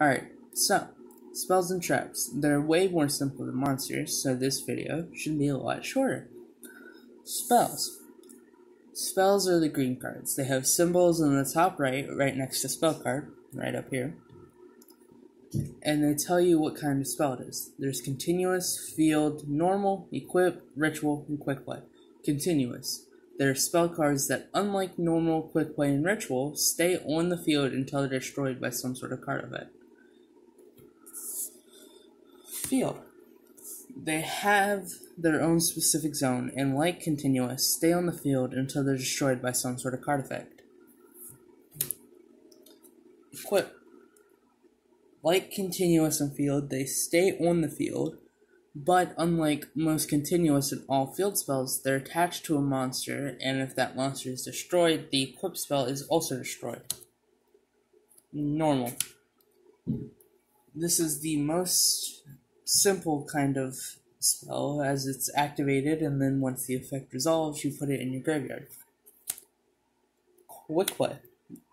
Alright, so, spells and traps. They're way more simple than monsters, so this video should be a lot shorter. Spells. Spells are the green cards. They have symbols in the top right next to spell card, right up here. And they tell you what kind of spell it is. There's continuous, field, normal, equip, ritual, and quick play. Continuous. There are spell cards that, unlike normal, quick play, and ritual, stay on the field until they're destroyed by some sort of card event. Field. They have their own specific zone, and like continuous, stay on the field until they're destroyed by some sort of card effect. Equip. Like continuous and field, they stay on the field, but unlike most continuous and all field spells, they're attached to a monster, and if that monster is destroyed, the equip spell is also destroyed. Normal. This is the most simple kind of spell, as it's activated, and then once the effect resolves, you put it in your graveyard. Quick play.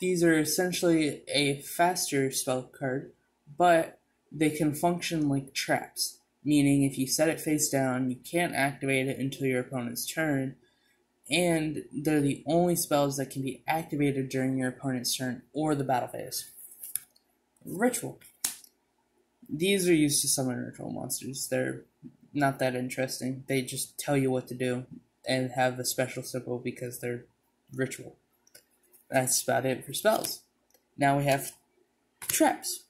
These are essentially a faster spell card, but they can function like traps, meaning if you set it face down, you can't activate it until your opponent's turn, and they're the only spells that can be activated during your opponent's turn or the battle phase. Ritual. These are used to summon ritual monsters. They're not that interesting. They just tell you what to do and have a special symbol because they're ritual. That's about it for spells. Now we have traps.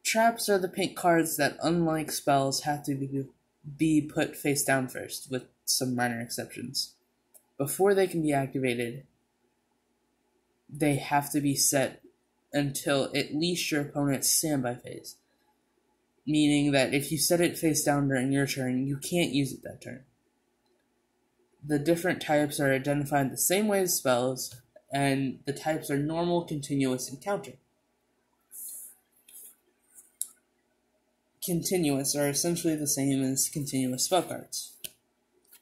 Traps are the pink cards that, unlike spells, have to be put face down first, with some minor exceptions. Before they can be activated, they have to be set until at least your opponent's standby phase. Meaning that if you set it face down during your turn, you can't use it that turn. The different types are identified the same way as spells, and the types are normal, continuous, and counter. Continuous are essentially the same as continuous spell cards.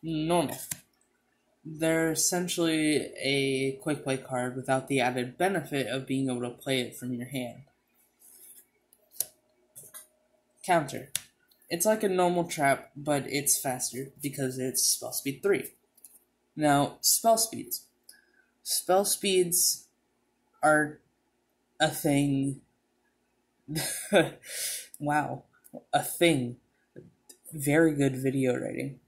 Normal. They're essentially a quick play card without the added benefit of being able to play it from your hand. Counter. It's like a normal trap, but it's faster because it's spell speed 3. Now, spell speeds. Spell speeds are a thing. Wow. A thing. Very good video writing.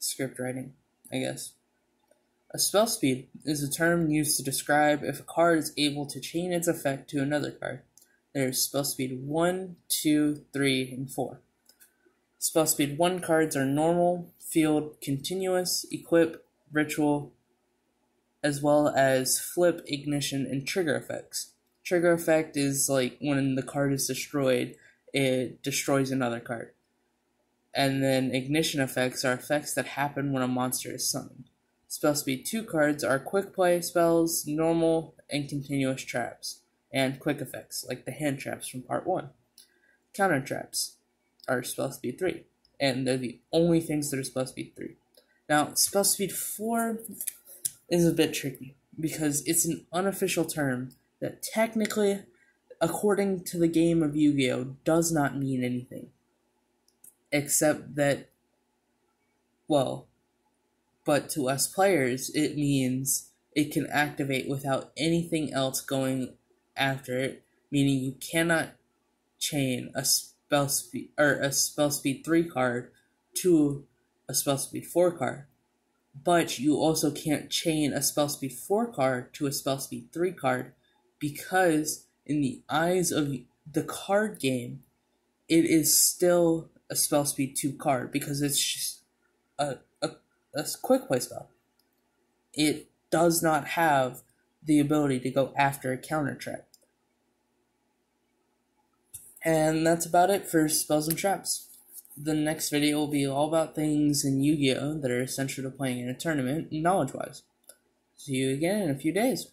Script writing, I guess. A spell speed is a term used to describe if a card is able to chain its effect to another card. There's spell speed 1, 2, 3, and 4. Spell speed 1 cards are normal, field, continuous, equip, ritual, as well as flip, ignition, and trigger effects. Trigger effect is like when the card is destroyed, it destroys another card. And then ignition effects are effects that happen when a monster is summoned. Spell speed 2 cards are quick play spells, normal, and continuous traps, and quick effects, like the hand traps from part 1. Counter traps are spell speed 3, and they're the only things that are spell speed 3. Now, spell speed 4 is a bit tricky, because it's an unofficial term that technically, according to the game of Yu-Gi-Oh!, does not mean anything. Except that, well, but to us players, it means it can activate without anything else going after it, meaning you cannot chain a spell speed 3 card to a spell speed 4 card. But you also can't chain a spell speed 4 card to a spell speed 3 card, because in the eyes of the card game, it is still a spell speed 2 card, because it's just a quick play spell. It does not have the ability to go after a counter trap. And that's about it for spells and traps. The next video will be all about things in Yu-Gi-Oh! That are essential to playing in a tournament, knowledge-wise. See you again in a few days.